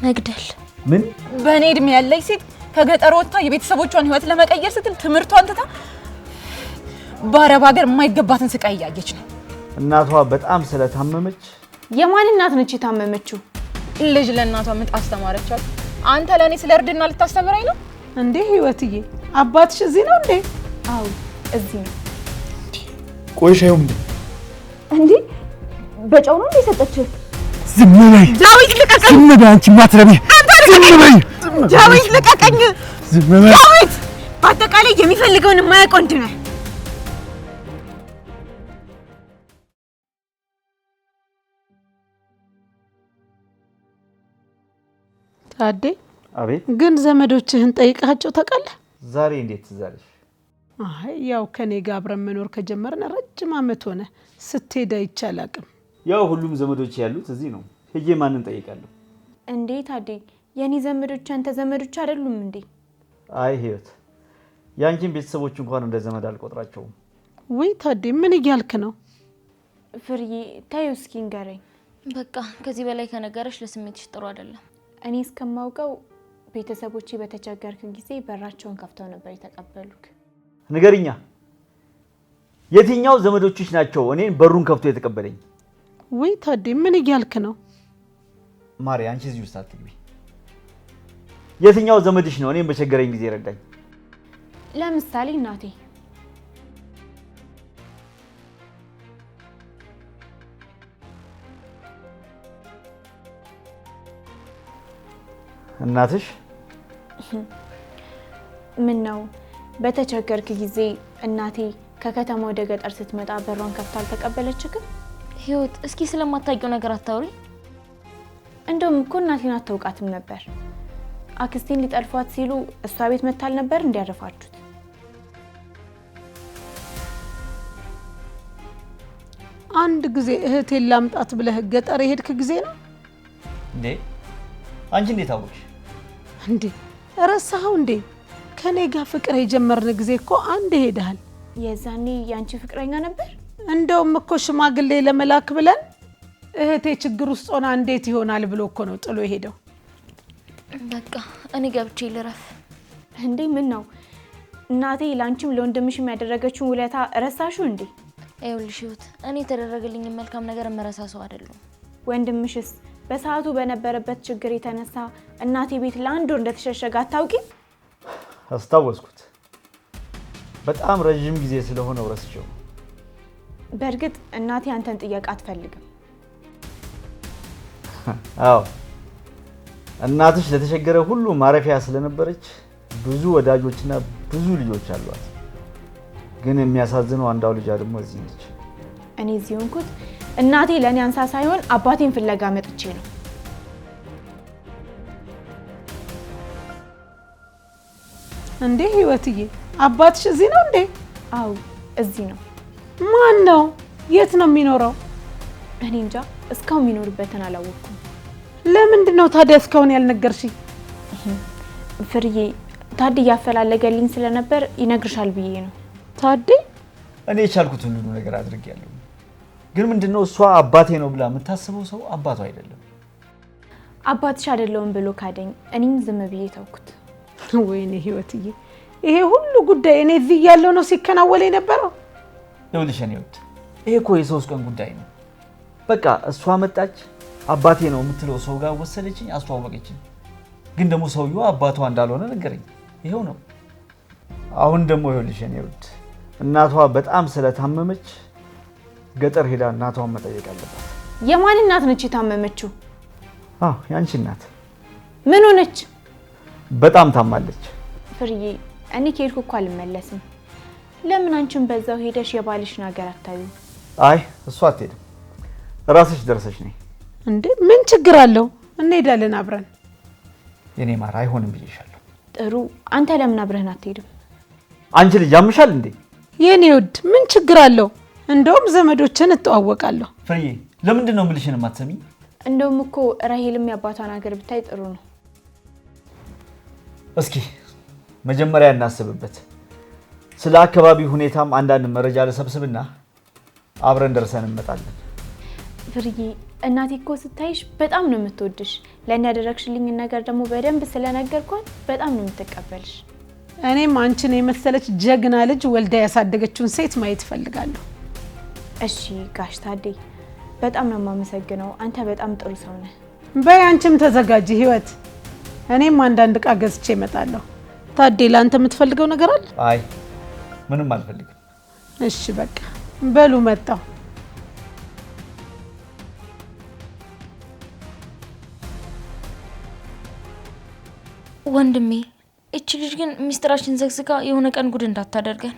መግደል ምን በኔ እድሜ ያለች ሴት ከገጠር ወጥታ የቤተሰቦቿን ህይወት ለመቀየር ስትል ትምርቷን ትታ ባረብ ሀገር የማይገባትን ስቃይ ያያየች ነው እናቷ በጣም ስለታመመች የማን እናት ነች የታመመችው ልጅ ለእናቷ ምን አስተማረቻት አንተ ለኔ ስለ እርድና ልታስተምረኝ ነው እንዴ ህይወትዬ አባትሽ እዚህ ነው እንዴ አው እዚህ ነው ቆይሻዩም እንዴ በጫው ነው የሰጠችህ ዝም በይ ዳዊት ልቀቀኝ ዝም በይ አንቺ ማትረቢ ዝም በይ ዳዊት ልቀቀኝ ዝም በይ ዳዊት በአጠቃላይ የሚፈልገውን የማያውቅ ወንድ ነህ ታዴ አቤት ግን ዘመዶችህን ጠይቃቸው ታውቃለህ ዛሬ እንዴት ትዛለሽ አይ ያው ከኔ ጋር አብረን መኖር ከጀመርን ረጅም አመት ሆነ ስትሄድ አይቻላቅም ያው ሁሉም ዘመዶች ያሉት እዚህ ነው ሄጄ ማንን ጠይቃለሁ እንዴ ታዴ የኔ ዘመዶች አንተ ዘመዶች አይደሉም እንዴ አይ ህይወት ያንቺን ቤተሰቦች እንኳን እንደ ዘመድ አልቆጥራቸውም ወይ ታዴ ምን እያልክ ነው ፍርዬ ታዩ እስኪ ንገረኝ በቃ ከዚህ በላይ ከነገረሽ ለስሜትሽ ጥሩ አይደለም እኔ እስከማውቀው ቤተሰቦቼ በተቸገርክ ጊዜ በራቸውን ከፍተው ነበር የተቀበሉክ ንገሪኛ የትኛው ዘመዶችሽ ናቸው እኔን በሩን ከፍቶ የተቀበለኝ ወይ ታዴ ምን እያልክ ነው ማሪ አንቺ እዚህ ውስጥ አትግቢ የትኛው ዘመድሽ ነው እኔን በቸገረኝ ጊዜ ረዳኝ ለምሳሌ እናቴ እናትሽ ምን ነው በተቸገርክ ጊዜ እናቴ ከከተማ ወደ ገጠር ስትመጣ በሯን ከፍታ አልተቀበለችክም ህይወት እስኪ ስለማታውቂው ነገር አታውሪ እንደውም እኮ እናቴን አታውቃትም ነበር አክስቴን ሊጠልፏት ሲሉ እሷ ቤት መታል ነበር እንዲያረፋችሁት አንድ ጊዜ እህቴን ላምጣት ብለህ ገጠር ሄድክ ጊዜ ነው እንዴ አንቺ እንዴት አወቅሽ እንዴ ረሳኸው እንዴ ከኔ ጋር ፍቅር የጀመርን ጊዜ እኮ አንድ ሄደሃል የዛኔ ያንቺ ፍቅረኛ ነበር እንደውም እኮ ሽማግሌ ለመላክ ብለን እህቴ ችግር ውስጥ ሆና እንዴት ይሆናል ብሎ እኮ ነው ጥሎ ሄደው በቃ እኔ ገብቼ ልረፍ እንዴ ምን ነው እናቴ ላንቺም ለወንድምሽም ያደረገችውን ውለታ ረሳሹ እንዴ አይውልሽ ህይወት እኔ ተደረገልኝ መልካም ነገር መረሳሰው አይደለም ወንድምሽስ በሰዓቱ በነበረበት ችግር የተነሳ እናቴ ቤት ለአንድ ወር እንደተሸሸገ አታውቂም አስታወስኩት በጣም ረጅም ጊዜ ስለሆነ ረስቼው በእርግጥ እናቴ አንተን ጥያቄ አትፈልግም አዎ እናትሽ ለተቸገረ ሁሉ ማረፊያ ስለነበረች ብዙ ወዳጆችና ብዙ ልጆች አሏት ግን የሚያሳዝነው አንዳው ልጅ ደግሞ እዚህ ነች እኔ እዚህ ሆንኩት እናቴ ለኔ አንሳ ሳይሆን አባቴን ፍለጋ መጥቼ ነው እንዴ ህይወትዬ አባትሽ እዚህ ነው እንዴ አው እዚህ ነው ማን ነው የት ነው የሚኖረው እኔ እንጃ እስካሁን የሚኖርበትን አላወቅኩም ለምንድን ነው ታዲያ እስካሁን ያልነገርሽኝ ፍርዬ ታዲ ያፈላለገልኝ ስለነበር ይነግርሻል ብዬ ነው ታዲ እኔ የቻልኩትን ሁሉ ነገር አድርጌያለሁ ግን ምንድነው እሷ አባቴ ነው ብላ የምታስበው ሰው አባቷ አይደለም አባትሽ አይደለም ብሎ ካደኝ እኔም ዝም ብዬ ተውኩት ወይኔ ህይወትዬ ይሄ ሁሉ ጉዳይ እኔ እዚህ ያለው ነው ሲከናወል የነበረው ይኸውልሽ እኔ ወጥ ይሄ እኮ የሶስት ቀን ጉዳይ ነው በቃ እሷ መጣች አባቴ ነው የምትለው ሰው ጋር ወሰደችኝ አስተዋወቀችኝ ግን ደግሞ ሰውየው አባቷ እንዳልሆነ ነገረኝ ይሄው ነው አሁን ደግሞ ይኸውልሽ እኔ ወጥ እናቷ በጣም ስለታመመች ገጠር ሄዳ እናቷን መጠየቅ አለባት የማን እናት ነች የታመመችው አዎ ያንቺ እናት ምን ሆነች በጣም ታማለች ፍርዬ እኔ ከሄድኩ እኮ አልመለስም ለምን አንቺም በዛው ሄደሽ የባልሽን ሀገር አታዩ አይ እሷ አትሄድም ራስሽ ደርሰሽ ነይ እንዴ ምን ችግር አለው እንሄዳለን አብረን የኔ ማር አይሆንም ብዬሻለሁ ጥሩ አንተ ለምን አብረን አትሄድም አንቺ ልጅ ያምሻል እንዴ የኔ ውድ ምን ችግር አለው እንደውም ዘመዶችን እተዋወቃለሁ ፍሬ ለምንድን ነው ምልሽን ማትሰሚ እንደውም እኮ ራሄልም ያባቷን ሀገር ብታይ ጥሩ ነው እስኪ መጀመሪያ እናስብበት ስለ አካባቢ ሁኔታም አንዳንድ መረጃ ለሰብስብና አብረን ደርሰን እንመጣለን ፍርዬ እናቴ እኮ ስታይሽ በጣም ነው የምትወድሽ። ለእኔ ያደረግሽልኝ ነገር ደግሞ በደንብ ስለነገርኳት በጣም ነው የምትቀበልሽ። እኔም አንቺን የመሰለች ጀግና ልጅ ወልዳ ያሳደገችውን ሴት ማየት እፈልጋለሁ። እሺ ጋሽ ታዴ በጣም ነው የማመሰግነው። አንተ በጣም ጥሩ ሰው ነህ። በይ አንቺም ተዘጋጂ ህይወት። እኔም አንዳንድ ዕቃ ገዝቼ እመጣለሁ። ታዴ ለአንተ የምትፈልገው ነገር አለ? አይ ምንም አልፈልግም። እሺ በቃ በሉ መጣሁ። ወንድሜ እቺ ልጅ ግን ሚስጥራችን ዘግዝጋ የሆነ ቀን ጉድ እንዳታደርገን።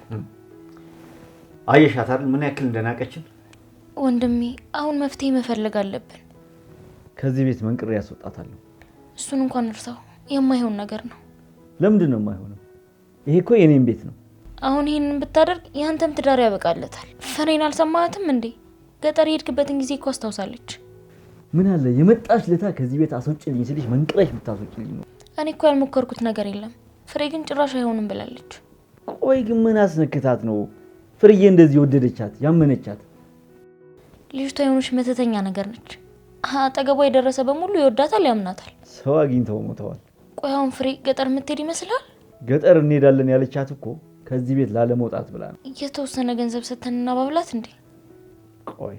አየሻት አይደል ምን ያክል እንደናቀችን? ወንድሜ አሁን መፍትሄ መፈለግ አለብን። ከዚህ ቤት መንቅሬ ያስወጣታለሁ። እሱን እንኳን እርሳው፣ የማይሆን ነገር ነው። ለምንድን ነው የማይሆነው? ይሄ እኮ የኔም ቤት ነው። አሁን ይሄንን ብታደርግ ያንተም ትዳር ያበቃለታል። ፍሬን አልሰማህትም እንዴ? ገጠር የሄድክበትን ጊዜ እኮ አስታውሳለች። ምን አለ የመጣሽ ለታ ከዚህ ቤት አስወጪልኝ ስልሽ መንቅረሽ ብታስወጪልኝ ነው። እኔ እኮ ያልሞከርኩት ነገር የለም። ፍሬ ግን ጭራሽ አይሆንም ብላለች። ቆይ ግን ምን አስነክታት ነው ፍርዬ እንደዚህ ወደደቻት ያመነቻት? ልጅቷ የሆነች መተተኛ ነገር ነች። አጠገቧ የደረሰ በሙሉ ይወዳታል፣ ያምናታል። ሰው አግኝተው ሞተዋል። ቆይ አሁን ፍሬ ገጠር የምትሄድ ይመስላል? ገጠር እንሄዳለን ያለቻት እኮ ከዚህ ቤት ላለመውጣት ብላ ነው። የተወሰነ ገንዘብ ሰተንና ባብላት እንዴ? ቆይ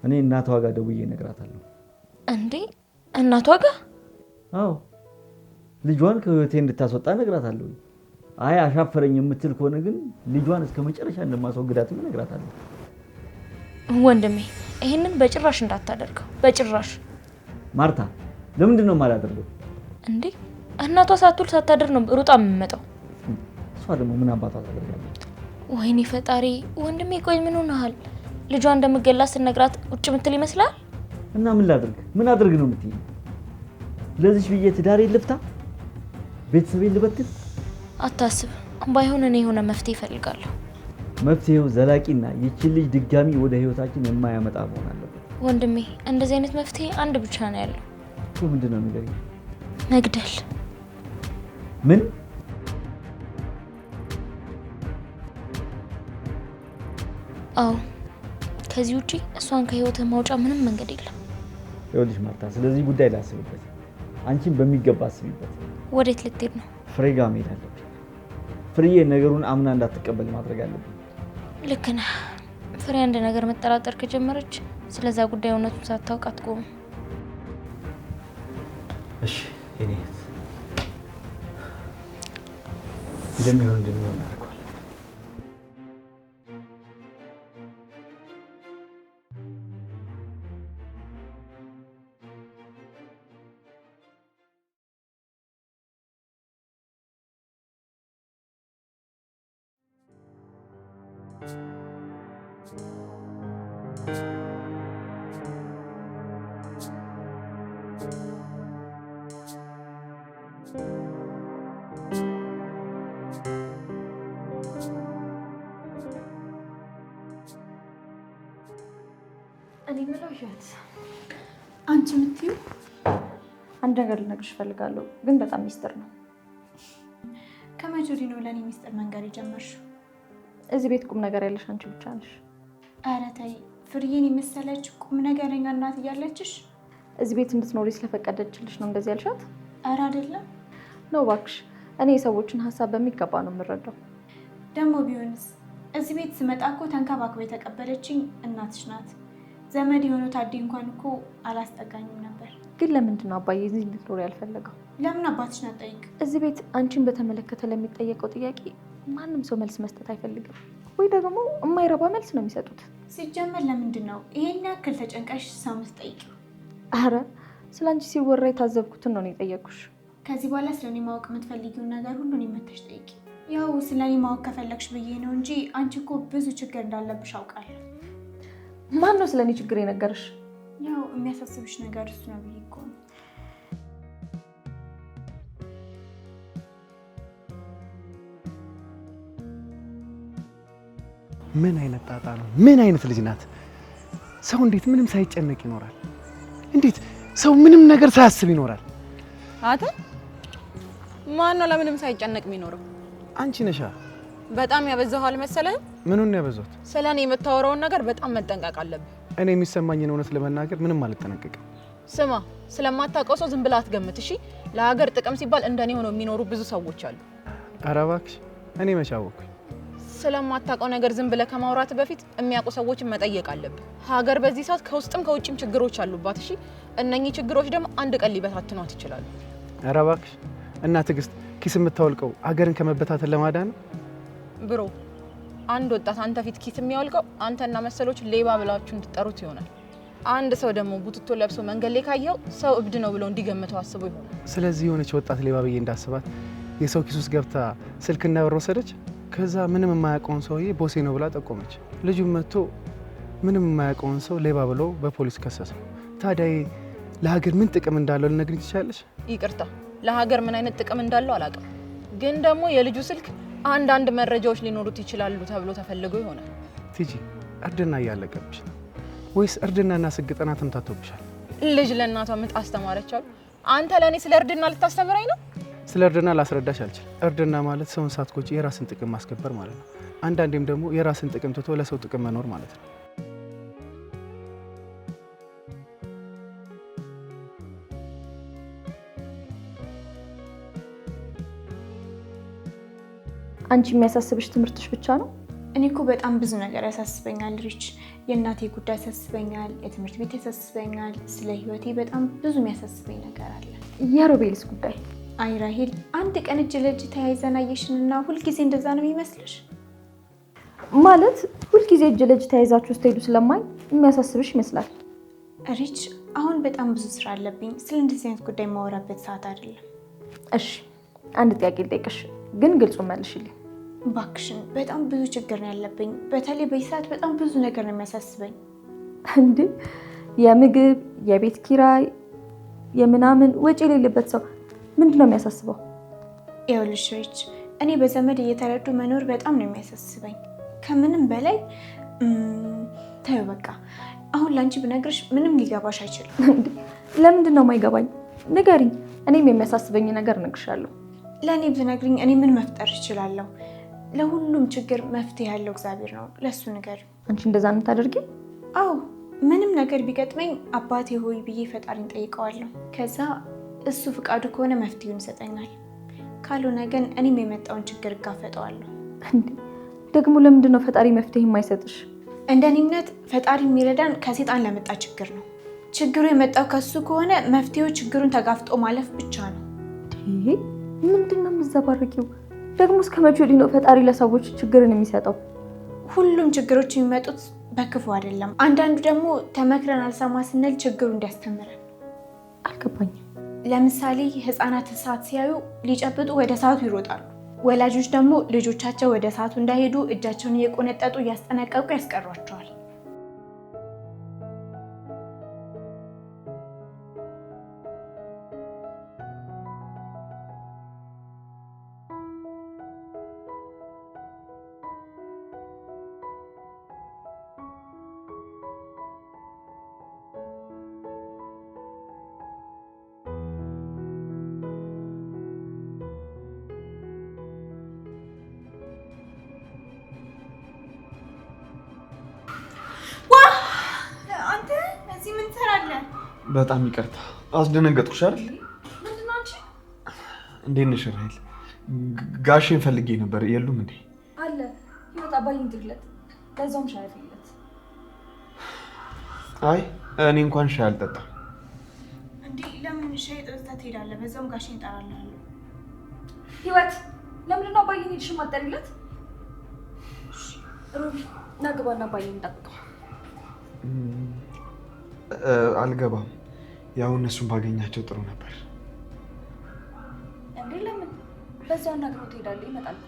እኔ እናቷ ጋር ደውዬ እነግራታለሁ። እንዴ እናቷ ጋር? አዎ ልጇን ከህይወቴ እንድታስወጣ እነግራታለሁ። አይ አሻፈረኝ የምትል ከሆነ ግን ልጇን እስከ መጨረሻ እንደማስወግዳት እነግራታለሁ። ወንድሜ ይሄንን በጭራሽ እንዳታደርገው፣ በጭራሽ። ማርታ ለምንድን ነው የማላደርገው? እንዴ እናቷ ሳትውል ሳታድር ነው ሩጣ የምመጣው። እሷ ደግሞ ምን አባቷ ታደርጋለች? ወይኔ ፈጣሪ። ወንድሜ ቆይ ምን ሆነሃል? ልጇ እንደምገላት ስነግራት ቁጭ ምትል ይመስላል? እና ምን ላድርግ? ምን አድርግ ነው የምትይኝ? ለዚህ ብዬ ትዳሬ ልፍታ? ቤተሰቤን ልበትል? አታስብ። ባይሆን እኔ የሆነ መፍትሄ እፈልጋለሁ። መፍትሄው ዘላቂና ይቺን ልጅ ድጋሚ ወደ ህይወታችን የማያመጣ መሆን አለበት። ወንድሜ እንደዚህ አይነት መፍትሄ አንድ ብቻ ነው ያለው። እሱ ምንድነው ንገሪኝ። መግደል። ምን? አዎ ከዚህ ውጪ እሷን ከህይወት ማውጫ ምንም መንገድ የለም። ይኸውልሽ ማርታ ስለዚህ ጉዳይ ላስብበት። አንቺን በሚገባ አስቢበት። ወዴት ልትሄድ ነው? ፍሬ ጋር መሄድ አለብኝ። ፍሬዬ ነገሩን አምና እንዳትቀበል ማድረግ አለብኝ። ልክ ነህ። ፍሬ አንድ ነገር መጠራጠር ከጀመረች ስለዛ ጉዳይ እውነቱን ሳታውቅ አትቆምም። እሺ እኔ እንደሚሆን አድርጓል። እኔ ምለው ይያት አንቺ የምትይው አንድ ነገር ልነግርሽ እፈልጋለሁ፣ ግን በጣም ሚስጥር ነው። ከመቼ ወዲህ ነው ለእኔ ሚስጥር መንገር የጀመርሽው? እዚህ ቤት ቁም ነገር ያለሽ አንቺ ብቻ ነሽ። ኧረ ተይ፣ ፍርዬን የመሰለች ቁም ነገረኛ እናት እያለችሽ እዚህ ቤት እንድትኖሪ ስለፈቀደችልሽ ነው እንደዚህ ያልሻት? ኧረ አይደለም ነው እባክሽ። እኔ የሰዎችን ሀሳብ በሚገባ ነው የምረዳው። ደግሞ ቢሆንስ እዚህ ቤት ስመጣ እኮ ተንከባክባ የተቀበለችኝ እናትሽ ናት። ዘመድ የሆነው ታዴ እንኳን እኮ አላስጠጋኝም ነበር። ግን ለምንድን ነው አባዬ እዚህ እንድትኖሪ ያልፈለገው? ለምን አባትሽን አትጠይቅ? እዚህ ቤት አንቺን በተመለከተ ለሚጠየቀው ጥያቄ ማንም ሰው መልስ መስጠት አይፈልግም፣ ወይ ደግሞ የማይረባ መልስ ነው የሚሰጡት። ሲጀመር ለምንድን ነው ይሄን ያክል ተጨንቀሽ ሰው የምትጠይቂው? አረ ስለ አንቺ ሲወራ የታዘብኩትን ነው የጠየኩሽ። ከዚህ በኋላ ስለ እኔ ማወቅ የምትፈልጊውን ነገር ሁሉን የመተሽ ጠይቂ። ያው ስለ እኔ ማወቅ ከፈለግሽ ብዬ ነው እንጂ አንቺ እኮ ብዙ ችግር እንዳለብሽ አውቃለሁ። ማን ነው ስለ እኔ ችግር የነገርሽ? ያው የሚያሳስብሽ ነገር እሱ ነው ብዬ እኮ ነው። ምን አይነት ጣጣ ነው? ምን አይነት ልጅ ናት? ሰው እንዴት ምንም ሳይጨነቅ ይኖራል? እንዴት ሰው ምንም ነገር ሳያስብ ይኖራል? አተ ማን ነው ለምንም ሳይጨነቅ የሚኖረው? አንቺ ነሻ። በጣም ያበዛው አልመሰለህም? ምኑን ነው ያበዛሁት? ስለኔ የምታወራውን ነገር በጣም መጠንቀቅ አለብህ። እኔ የሚሰማኝን እውነት ለመናገር ምንም አልጠነቀቅም። ስማ፣ ስለማታውቀው ሰው ዝም ብላ አትገምት እሺ። ለሀገር ጥቅም ሲባል እንደኔ ሆነው የሚኖሩ ብዙ ሰዎች አሉ። ኧረ እባክሽ እኔ መች አወኩኝ? ስለማታውቀው ነገር ዝም ብለህ ከማውራት በፊት የሚያውቁ ሰዎችን መጠየቅ አለብህ። ሀገር በዚህ ሰዓት ከውስጥም ከውጭም ችግሮች አሉባት እሺ። እነኚህ ችግሮች ደግሞ አንድ ቀን ሊበታትኗት ይችላሉ። ኧረ እባክሽ እና ትዕግስት ኪስ የምታወልቀው ሀገርን ከመበታተን ለማዳን ነው? ብሮ አንድ ወጣት አንተ ፊት ኪስ የሚያወልቀው አንተና መሰሎች ሌባ ብላችሁ እንድትጠሩት ይሆናል። አንድ ሰው ደግሞ ቡትቶ ለብሶ መንገድ ላይ ካየው ሰው እብድ ነው ብሎ እንዲገምተው አስቦ ይሆናል። ስለዚህ የሆነች ወጣት ሌባ ብዬ እንዳስባት የሰው ኪስ ውስጥ ገብታ ስልክና ብር ወሰደች። ከዛ ምንም የማያውቀውን ሰውዬ ቦሴ ነው ብላ ጠቆመች። ልጁም መጥቶ ምንም የማያውቀውን ሰው ሌባ ብሎ በፖሊስ ከሰሰው። ታዲያ ለሀገር ምን ጥቅም እንዳለው ልነግሪኝ ትችላለሽ? ይቅርታ ለሀገር ምን አይነት ጥቅም እንዳለው አላውቅም፣ ግን ደግሞ የልጁ ስልክ አንዳንድ መረጃዎች ሊኖሩት ይችላሉ ተብሎ ተፈልጎ ይሆናል። ቲጂ እርድና እያለቀብሽ ነው ወይስ እርድናና ስግጠና ተምታቶብሻል? ልጅ ለእናቷ ምጥ አስተማረች አሉ። አንተ ለእኔ ስለ እርድና ልታስተምረኝ ነው? ስለ እርድና ላስረዳሽ አልችልም። እርድና ማለት ሰውን ሳትጎጂ የራስን ጥቅም ማስከበር ማለት ነው። አንዳንዴም ደግሞ የራስን ጥቅም ትቶ ለሰው ጥቅም መኖር ማለት ነው። አንቺ የሚያሳስብሽ ትምህርትሽ ብቻ ነው? እኔ እኮ በጣም ብዙ ነገር ያሳስበኛል ሪች። የእናቴ ጉዳይ ያሳስበኛል፣ የትምህርት ቤት ያሳስበኛል፣ ስለ ህይወቴ በጣም ብዙ የሚያሳስበኝ ነገር አለ። የሮቤልስ ጉዳይ? አይ ራሄል፣ አንድ ቀን እጅ ለእጅ ተያይዘን አየሽንና ሁልጊዜ እንደዛ ነው የሚመስልሽ? ማለት ሁልጊዜ እጅ ለእጅ ተያይዛችሁ ስትሄዱ ስለማይ የሚያሳስብሽ ይመስላል። ሪች፣ አሁን በጣም ብዙ ስራ አለብኝ። ስለ እንደዚህ አይነት ጉዳይ የማወራበት ሰዓት አይደለም። እሺ አንድ ጥያቄ ልጠይቅሽ፣ ግን ግልጹን መልሽልኝ። እባክሽን፣ በጣም ብዙ ችግር ነው ያለብኝ። በተለይ በዚህ ሰዓት በጣም ብዙ ነገር ነው የሚያሳስበኝ። እንዴ የምግብ የቤት ኪራይ የምናምን ወጪ የሌለበት ሰው ምንድን ነው የሚያሳስበው? ይኸውልሽ ሪች፣ እኔ በዘመድ እየተረዱ መኖር በጣም ነው የሚያሳስበኝ። ከምንም በላይ ተይው በቃ። አሁን ለአንቺ ብነግርሽ ምንም ሊገባሽ አይችልም። ለምንድን ነው የማይገባኝ? ንገሪኝ፣ እኔም የሚያሳስበኝ ነገር እነግርሻለሁ። ለእኔ ብትነግሪኝ እኔ ምን መፍጠር እችላለሁ? ለሁሉም ችግር መፍትሄ ያለው እግዚአብሔር ነው። ለእሱ ንገሪኝ። አንቺ እንደዛ ነው የምታደርጊው? አዎ፣ ምንም ነገር ቢገጥመኝ አባቴ ሆይ ብዬ ፈጣሪን ጠይቀዋለሁ። ከዛ እሱ ፍቃዱ ከሆነ መፍትሄውን ይሰጠኛል። ካልሆነ ግን እኔም የመጣውን ችግር እጋፈጠዋለሁ። ደግሞ ለምንድን ነው ፈጣሪ መፍትሄ የማይሰጥሽ? እንደኔ እምነት ፈጣሪ የሚረዳን ከሴጣን ለመጣ ችግር ነው። ችግሩ የመጣው ከሱ ከሆነ መፍትሄው ችግሩን ተጋፍጦ ማለፍ ብቻ ነው። ምንድን ነው የምትዘባርቂው? ደግሞ እስከ መቼ ወዲህ ነው ፈጣሪ ለሰዎች ችግርን የሚሰጠው? ሁሉም ችግሮች የሚመጡት በክፉ አይደለም። አንዳንዱ ደግሞ ተመክረን አልሰማ ስንል ችግሩ እንዲያስተምረን። አልገባኝም። ለምሳሌ ህፃናት እሳት ሲያዩ ሊጨብጡ ወደ እሳቱ ይሮጣሉ። ወላጆች ደግሞ ልጆቻቸው ወደ እሳቱ እንዳይሄዱ እጃቸውን እየቆነጠጡ እያስጠነቀቁ ያስቀሯቸዋል። አንተ እዚህ ምን ትሰራለህ? በጣም ይቅርታ አስደነገጥኩሽ አይደል? ምንድነው አንቺ? እንዴት ነሽ ራሄል? ጋሼን ፈልጌ ነበር። የሉም እንዴ? አለ ይወጣ ባይን ድግለት ለዛውም ሻይ አፍይለት። አይ እኔ እንኳን ሻይ አልጠጣም። እንዴ ለምን ሻይ ጠጥተህ ትሄዳለህ? በዛውም ጋሼን እጠራልሃለሁ። ህይወት ለምንድን ነው ባይን ሄድሽ ማጠሪለት? ሩቢ ናግባና ባይን እንጠብቀው። አልገባም። ያው እነሱን ባገኛቸው ጥሩ ነበር። እንዴ ለምን? በዛው አናግረው ትሄዳለህ። ይመጣል እኮ።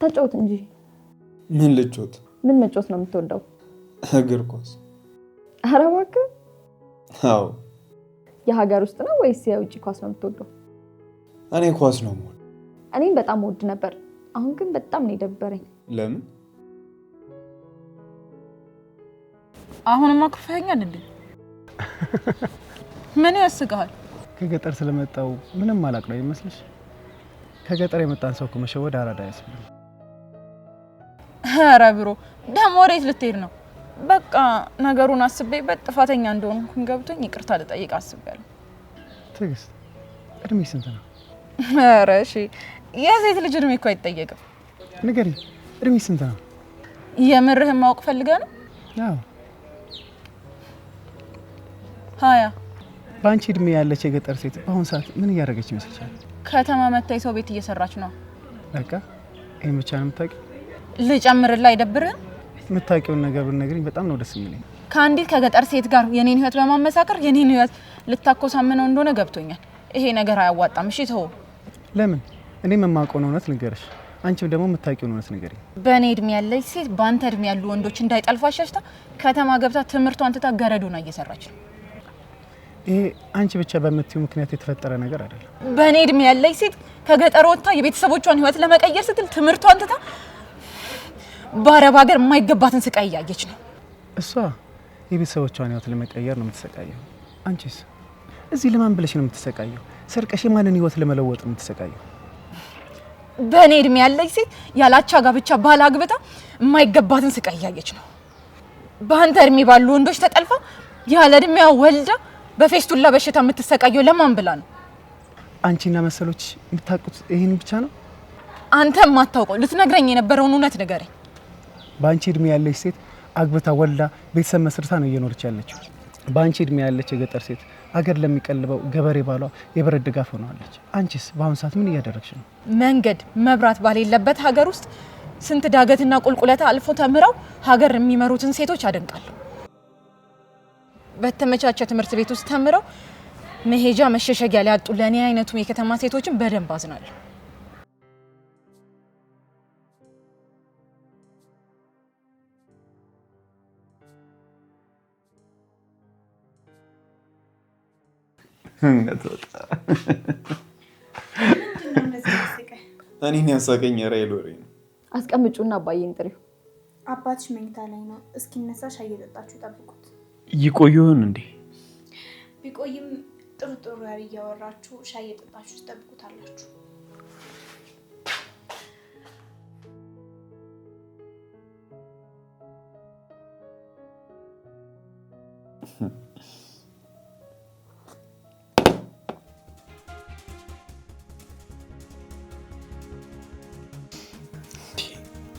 ተጫወት እንጂ። ምን ልጫወት? ምን መጫወት ነው የምትወደው? እግር ኳስ። ኧረ እባክህ። አዎ። የሀገር ውስጥ ነው ወይስ የውጭ ኳስ ነው የምትወደው? እኔ ኳስ ነው የምወደው። እኔም በጣም ወድ ነበር፣ አሁን ግን በጣም ነው የደበረኝ። ለምን? አሁንማ ክፈኛል እንዴ? ምን ያስጋል? ከገጠር ስለመጣው ምንም አላቅ ነው ይመስልሽ? ከገጠር የመጣን ሰው እኮ መሸወድ አራዳ ያስብላል። ኧረ ብሮ ደግሞ ወዴት ልትሄድ ነው? በቃ ነገሩን አስቤበት ጥፋተኛ እንደሆንኩኝ ገብቶኝ ይቅርታ ልጠይቅ አስቤያለሁ። ትዕግስት እድሜ ስንት ነው? ኧረ እሺ የሴት ልጅ እድሜ እኮ አይጠየቅም። ንገሪኝ፣ እድሜ ስንት ነው? የምርህን ማወቅ ፈልገህ ነው? አዎ። 20 በአንቺ እድሜ ያለች የገጠር ሴት በአሁኑ ሰዓት ምን እያደረገች ይመስልሻል? ከተማ መታ የሰው ቤት እየሰራች ነው። በቃ ይሄን ብቻ ነው የምታውቂው? ልጨምርልህ አይደብርህም? የምታውቂውን ነገር ብትነግሪኝ በጣም ነው ደስ የሚለኝ። ከአንዲት ከገጠር ሴት ጋር የኔን ህይወት በማመሳከር የኔን ህይወት ልታኮሳምነው እንደሆነ ገብቶኛል። ይሄ ነገር አያዋጣም። እሺ ተው። ለምን? እኔም የማውቀውን እውነት ልንገርሽ፣ አንቺም ደግሞ የምታውቂውን እውነት ንገሪኝ። በእኔ እድሜ ያለች ሴት በአንተ እድሜ ያሉ ወንዶች እንዳይጠልፋ ሸሽታ ከተማ ገብታ ትምህርቷን ትታ ገረዶና እየሰራች ነው። ይሄ አንቺ ብቻ በምትዩ ምክንያት የተፈጠረ ነገር አይደለም። በእኔ እድሜ ያለች ሴት ከገጠር ወጥታ የቤተሰቦቿን ህይወት ለመቀየር ስትል ትምህርቷን ትታ በአረብ ሀገር የማይገባትን ስቃይ እያየች ነው። እሷ የቤተሰቦቿን ህይወት ለመቀየር ነው የምትሰቃየው። አንቺስ እዚህ ለማን ብለሽ ነው የምትሰቃየው? ሰርቀሽ የማንን ህይወት ለመለወጥ ነው የምትሰቃየው? በእኔ እድሜ ያለች ሴት ያላቻ ጋብቻ ባላግብታ የማይገባትን ስቃይ እያየች ነው። በአንተ እድሜ ባሉ ወንዶች ተጠልፋ ያለ እድሜዋ ወልዳ በፌስቱላ በሽታ የምትሰቃየው ለማን ብላ ነው? አንቺና መሰሎች የምታውቁት ይሄን ብቻ ነው? አንተ የማታውቀው ልትነግረኝ የነበረውን እውነት ንገረኝ። በአንቺ እድሜ ያለች ሴት አግብታ ወልዳ ቤተሰብ መስርታ ነው እየኖረች ያለችው። በአንቺ እድሜ ያለች የገጠር ሴት አገር ለሚቀልበው ገበሬ ባሏ የብረት ድጋፍ ሆነዋለች። አንቺስ በአሁኑ ሰዓት ምን እያደረግሽ ነው? መንገድ መብራት ባሌለበት ሀገር ውስጥ ስንት ዳገትና ቁልቁለታ አልፎ ተምረው ሀገር የሚመሩትን ሴቶች አደንቃለሁ። በተመቻቸ ትምህርት ቤት ውስጥ ተምረው መሄጃ መሸሸጊያ ሊያጡ ለእኔ አይነቱ የከተማ ሴቶችን በደንብ አዝናለሁ። እኔን ያሳቀኝ ራይል ወሬ ነው። አስቀምጩና አባዬን ጥሪው። አባትሽ መኝታ ላይ ነው። እስኪነሳ ሻይ እየጠጣችሁ ጠብቁት። ይቆዩን እንዴ? ቢቆይም ጥሩ ጥሩ ያር እያወራችሁ ሻይ እየጠጣችሁ ትጠብቁታላችሁ።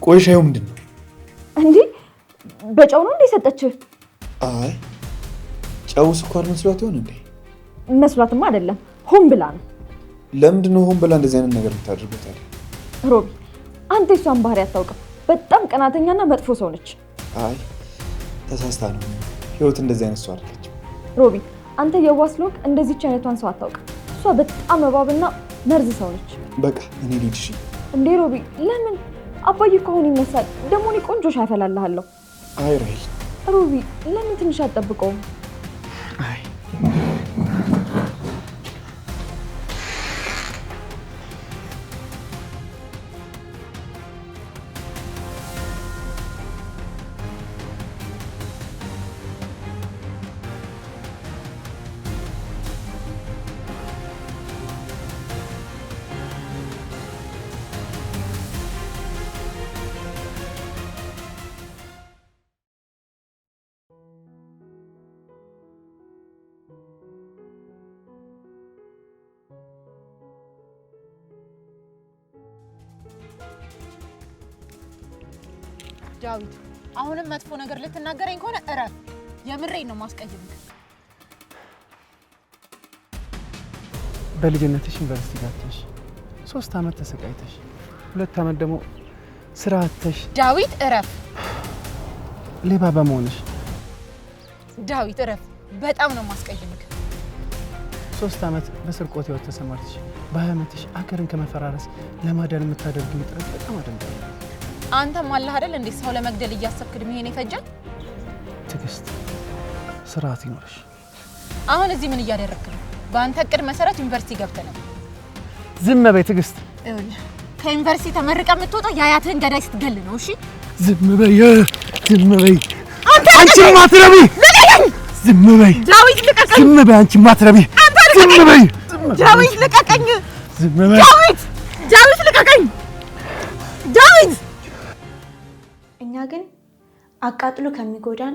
ቆይ ሻዩ ምንድን ነው እንዴ? በጨው ነው እንዴ ሰጠችህ? አይ ጨው ስኳር መስሏት ይሆን እንዴ? መስሏትማ አይደለም፣ ሆን ብላ ነው። ለምንድን ነው ሆን ብላ እንደዚህ አይነት ነገር የምታደርገው ታዲያ? ሮቢ አንተ እሷን ባህሪ አታውቅም። በጣም ቀናተኛና መጥፎ ሰው ነች። አይ ተሳስታ ነው። ህይወት እንደዚህ አይነት ሰው አይደለችም። ሮቢ አንተ የዋህ ስለሆንክ እንደዚች አይነቷን ሰው አታውቅም። እሷ በጣም እባብና መርዝ ሰው ነች። በቃ እኔ ልሂድ። እሺ እንዴ ሮቢ ለምን? አባዬ እኮ አሁን ይነሳል። ደግሞ እኔ ቆንጆ ሻይ አፈላልሃለሁ። አይ ራይል ሮቢ ለምን ትንሽ አትጠብቀውም? አይ ዳዊት አሁንም መጥፎ ነገር ልትናገረኝ ከሆነ እረፍ። የምሬን ነው ማስቀየም። በልጅነትሽ ዩኒቨርሲቲ ገብተሽ 3 አመት ተሰቃይተሽ 2 አመት ደግሞ ስራ አጥተሽ ዳዊት እረፍ። ሌባ በመሆንሽ ዳዊት እረፍ። በጣም ነው ማስቀየምክ። 3 አመት በስርቆት ህይወት ተሰማርተሽ በ20 አመትሽ አገርን ከመፈራረስ ለማዳን የምታደርጊው ጥረት በጣም አደንቃለሁ። አንተም አለህ አይደል እንዴ ሰው ለመግደል እያሰብክ እድሜህን የፈጀ? ትዕግስት ስርዓት ይኖርሽ። አሁን እዚህ ምን እያደረግክ ነው? በአንተ እቅድ መሰረት ዩኒቨርሲቲ ገብተህ ነው። ዝም በይ ትዕግስት። ይኸውልህ ከዩኒቨርሲቲ ተመርቀ የምትወጣው የአያትህን ገዳይ ስትገል ነው። እሺ ዝም በይ አንቺ ማትረቢ። ዝም በይ ዳዊት ልቀቀኝ። ዝም በይ አንቺ ማትረቢ። ዝም በይ ዳዊት ልቀቀኝ። ዝም በይ ዳዊት ልቀቀኝ። ዳዊት እኛ ግን አቃጥሎ ከሚጎዳን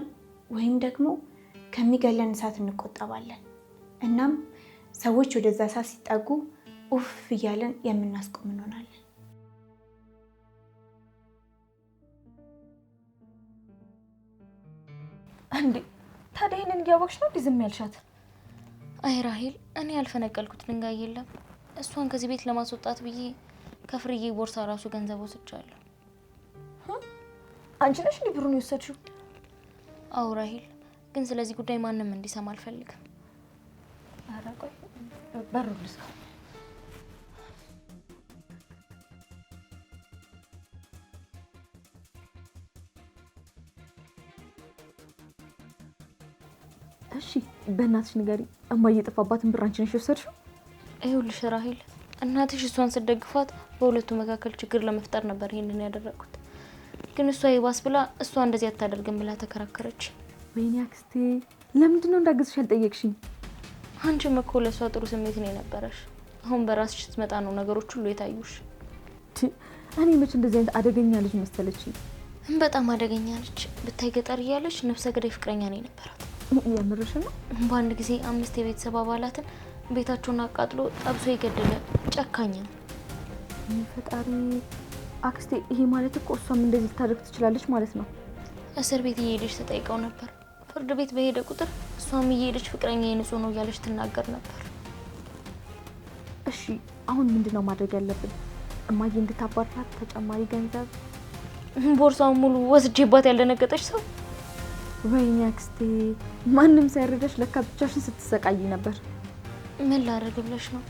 ወይም ደግሞ ከሚገለን እሳት እንቆጠባለን። እናም ሰዎች ወደዛ እሳት ሲጠጉ ኡፍ እያለን የምናስቆም እንሆናለን። እንዴ ታዲያ ይሄንን እያወቅሽ ነው ዝም ያልሻት? አይ ራሄል፣ እኔ ያልፈነቀልኩት ድንጋይ የለም። እሷን ከዚህ ቤት ለማስወጣት ብዬ ከፍርዬ ቦርሳ ራሱ ገንዘብ ወስጃለሁ። አንቺ ነሽ እንዴ ብሩን የወሰድሽው? አዎ ራሄል፣ ግን ስለዚህ ጉዳይ ማንም እንዲሰማ አልፈልግም። ኧረ ቆይ በሩን ልዝጋው። እሺ በእናትሽ ንገሪ፣ እማዬ የጠፋባትን ብር አንቺ ነሽ የወሰድሽው? ይኸውልሽ ራሄል፣ እናትሽ እሷን ስትደግፏት በሁለቱ መካከል ችግር ለመፍጠር ነበር ይሄንን ያደረኩት። ግን እሷ ይባስ ብላ እሷ እንደዚህ አታደርግም ብላ ተከራከረች። ወይኔ አክስቴ፣ ለምንድን ነው እንዳገዝሽ ያልጠየቅሽኝ? አንቺም እኮ ለእሷ ጥሩ ስሜት ነው የነበረሽ። አሁን በራስሽ ስትመጣ ነው ነገሮች ሁሉ የታዩሽ። እኔ መች እንደዚህ አይነት አደገኛ ልጅ መሰለችኝ? በጣም አደገኛ ነች። ብታይ ገጠር እያለች ነፍሰ ገዳይ ፍቅረኛ ነው የነበራት። የምርሽ ነው? በአንድ ጊዜ 5 የቤተሰብ አባላትን ቤታቸውን አቃጥሎ ጠብሶ የገደለ ጨካኝ ነው። ፈጣሪ። አክስቴ፣ ይሄ ማለት እኮ እሷም እንደዚህ ልታደርግ ትችላለች ማለት ነው። እስር ቤት እየሄደች ተጠይቀው ነበር። ፍርድ ቤት በሄደ ቁጥር እሷም እየሄደች ፍቅረኛ ንጹህ ነው እያለች ትናገር ነበር። እሺ አሁን ምንድነው ማድረግ ያለብን? እማዬ እንድታባራት ተጨማሪ ገንዘብ? ቦርሳውን ሙሉ ወስጄባት ያልደነገጠች ሰው። ወይኔ አክስቴ፣ ማንም ሳይረዳሽ ለካ ብቻሽን ስትሰቃይ ነበር። ምን ላደርግ ብለሽ ነው?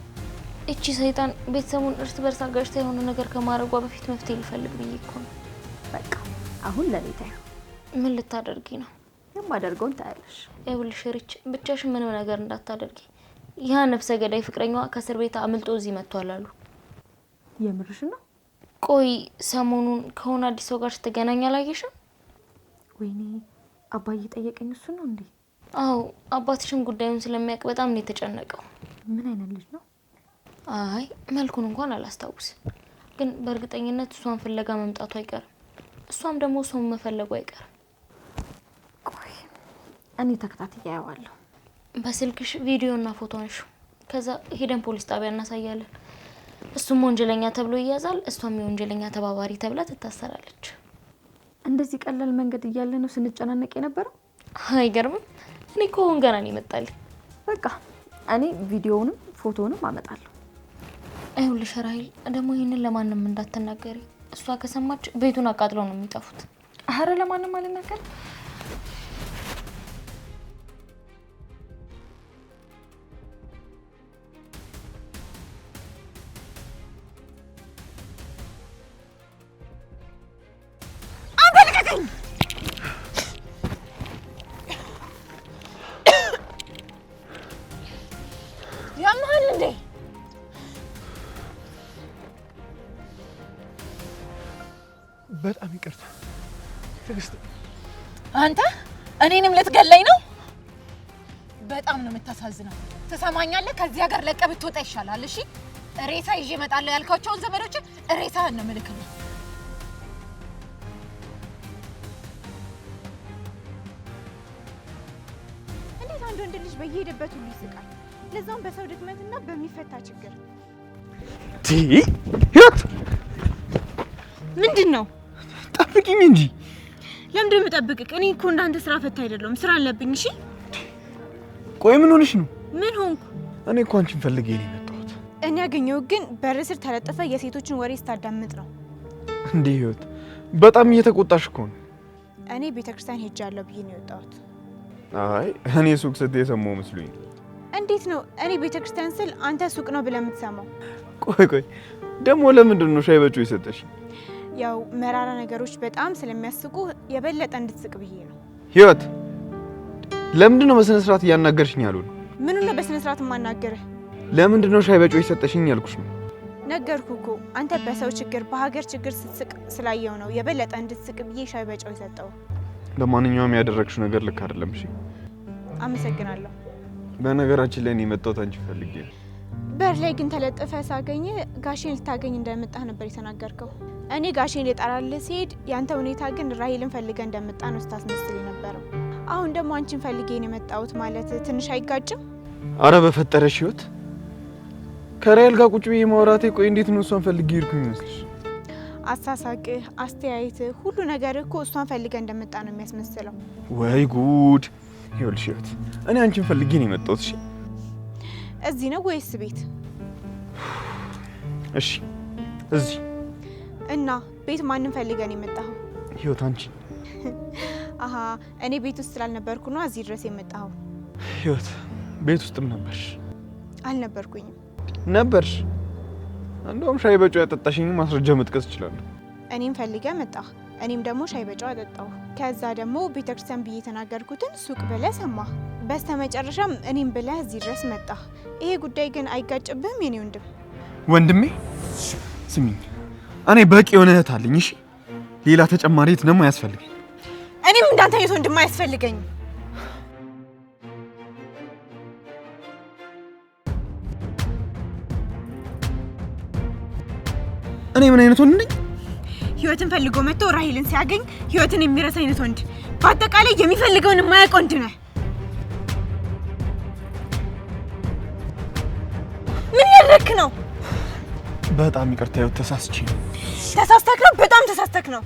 እቺ ሰይጣን ቤተሰቡን እርስ በርስ አጋጭታ የሆነ ነገር ከማድረጓ በፊት መፍትሄ ልፈልግ ብዬ እኮ ነው። በቃ አሁን ለኔ ታዩ። ምን ልታደርጊ ነው? የማደርገውን ታያለሽ። ይኸውልሽ ሪች፣ ብቻሽን ምንም ነገር እንዳታደርጊ። ያ ነፍሰ ገዳይ ፍቅረኛዋ ከእስር ቤት አምልጦ እዚህ መጥቷል አሉ። የምርሽ ነው? ቆይ ሰሞኑን ከሆነ አዲስ ሰው ጋር ስትገናኝ አላየሽም? ወይኔ አባዬ ጠየቀኝ። እሱ ነው እንዴ? አዎ፣ አባትሽም ጉዳዩን ስለሚያውቅ በጣም ነው የተጨነቀው። ምን አይነት ልጅ ነው? አይ መልኩን እንኳን አላስታውስም፣ ግን በእርግጠኝነት እሷን ፍለጋ መምጣቱ አይቀርም። እሷም ደግሞ እሷን መፈለጉ አይቀርም። ቆይ እኔ ተከታትዬ አየዋለሁ። በስልክሽ ቪዲዮና ፎቶ አንሺው። ከዛ ሄደን ፖሊስ ጣቢያ እናሳያለን። እሱም ወንጀለኛ ተብሎ ይያዛል፣ እሷም የወንጀለኛ ተባባሪ ተብላ ትታሰራለች። እንደዚህ ቀላል መንገድ እያለ ነው ስንጨናነቅ የነበረው። አይገርምም? እኔ እኮ አሁን ገና ነው የመጣልኝ። በቃ እኔ ቪዲዮውንም ፎቶውንም አመጣለሁ። ይኸውልሽ ራሄል፣ ደግሞ ይህንን ለማንም እንዳትናገሪ። እሷ ከሰማች ቤቱን አቃጥለው ነው የሚጠፉት። አረ ለማንም አልናገርም። ያማል እንዴ? በጣም ይቅርታ ትዕግስት። አንተ እኔንም ልትገለኝ ነው? በጣም ነው የምታሳዝነው። ትሰማኛለህ? ከዚህ ሀገር ለቀህ ብትወጣ ይሻላል። እሺ ሬሳ ይዤ እመጣለሁ ያልካቸውን ዘመዶችን ሬሳህን ነው የምልክልህ። እንዴት አንድ ወንድ ልጅ በየሄደበት ሁሉ ይስቃል? ለዛውም በሰው ድክመትና በሚፈታ ችግር። ህይወት ምንድን ነው? ጠብቂኝ እንጂ። ለምንድን ነው የምጠብቅህ? እኔ እኮ እንዳንተ ስራ ፈታ አይደለሁም፣ ስራ አለብኝ። እሺ ቆይ ምን ሆነሽ ነው? ምን ሆንኩ? እኔ እኮ አንቺን ፈልጌ ነው የመጣሁት። እኔ ያገኘው ግን በር ስር ተለጥፈ የሴቶችን ወሬ ስታዳምጥ ነው። እንዴ ህይወት፣ በጣም እየተቆጣሽ እኮ ነው። እኔ ቤተክርስቲያን ሄጃለሁ ብዬ ነው የወጣሁት። አይ እኔ ሱቅ ስትይ የሰማሁ መስሎኝ። እንዴት ነው እኔ ቤተክርስቲያን ስል አንተ ሱቅ ነው ብለህ የምትሰማው? ቆይ ደግሞ ለምንድን ነው ሻይ በጮ የሰጠሽ? ያው መራራ ነገሮች በጣም ስለሚያስቁ የበለጠ እንድትስቅ ብዬ ነው። ህይወት ለምንድን ነው በስነ ስርዓት እያናገርሽኝ ያሉት? ምኑን ነው በስነ ስርዓት የማናገርህ? ለምንድን ነው ሻይ በጮ የሰጠሽኝ ያልኩሽ ነው። ነገርኩ እኮ አንተ በሰው ችግር በሀገር ችግር ስትስቅ ስላየው ነው የበለጠ እንድትስቅ ብዬ ሻይ በጨው የሰጠው። ለማንኛውም ያደረግሽው ነገር ልክ አይደለም። እሺ አመሰግናለሁ። በነገራችን ላይ እኔ የመጣሁት አንቺ ፈልጌ ነው። በር ላይ ግን ተለጥፈ ሳገኘ ጋሼን ልታገኝ እንደመጣህ ነበር የተናገርከው። እኔ ጋሼን ልጠራልህ ሲሄድ ያንተ ሁኔታ ግን ራሂልን ፈልገህ እንደመጣ ነው ስታስመስል የነበረው። አሁን ደግሞ አንቺን ፈልጌ ነው የመጣሁት ማለት ትንሽ አይጋጭም? አረ በፈጠረሽ ህይወት ከራሂል ጋር ቁጭ ብዬ ማውራቴ ቆይ እንዴት ነው እሷን ፈልጌ ሄድኩኝ ይመስልሽ? አሳሳቅህ፣ አስተያየትህ፣ ሁሉ ነገር እኮ እሷን ፈልገህ እንደመጣ ነው የሚያስመስለው። ወይ ጉድ! ይኸውልሽ ህይወት እኔ አንቺን ፈልጌ ነው የመጣሁት። እሺ እዚህ ነው ወይስ ቤት? እሺ እዚህ። እና ቤት ማንን ፈልገህ ነው የመጣኸው? ህይወት አንቺ። አሃ እኔ ቤት ውስጥ ስላልነበርኩ ነው እዚህ ድረስ የመጣኸው? ህይወት ቤት ውስጥም ነበርሽ? አልነበርኩኝም። ነበርሽ። እንደውም ሻይ በጨው ያጠጣሽኝ ማስረጃ መጥቀስ እችላለሁ። እኔም ፈልገህ መጣህ፣ እኔም ደግሞ ሻይ በጨው አጠጣሁ። ከዛ ደግሞ ቤተክርስቲያን ብዬ የተናገርኩትን ሱቅ ብለህ ሰማህ። በስተመጨረሻም እኔም ብለህ እዚህ ድረስ መጣህ። ይሄ ጉዳይ ግን አይጋጭብህም የኔ ወንድም? ወንድሜ ስሚኝ፣ እኔ በቂ የሆነ እህት አለኝ። እሺ ሌላ ተጨማሪ እህት ደግሞ አያስፈልገኝ። እኔም እንዳንተ አይነት ወንድም አያስፈልገኝም። እኔ ምን አይነት ወንድ ነኝ? ህይወትን ፈልጎ መጥቶ ራሂልን ሲያገኝ ህይወትን የሚረሳ አይነት ወንድ፣ በአጠቃላይ የሚፈልገውን የማያውቅ ወንድ ነህ። ምን ያደረክ ነው? በጣም ይቅርታ ህይወት፣ ተሳስቼ ነው። ተሳስተክ ነው፣ በጣም ተሳስተክ ነው።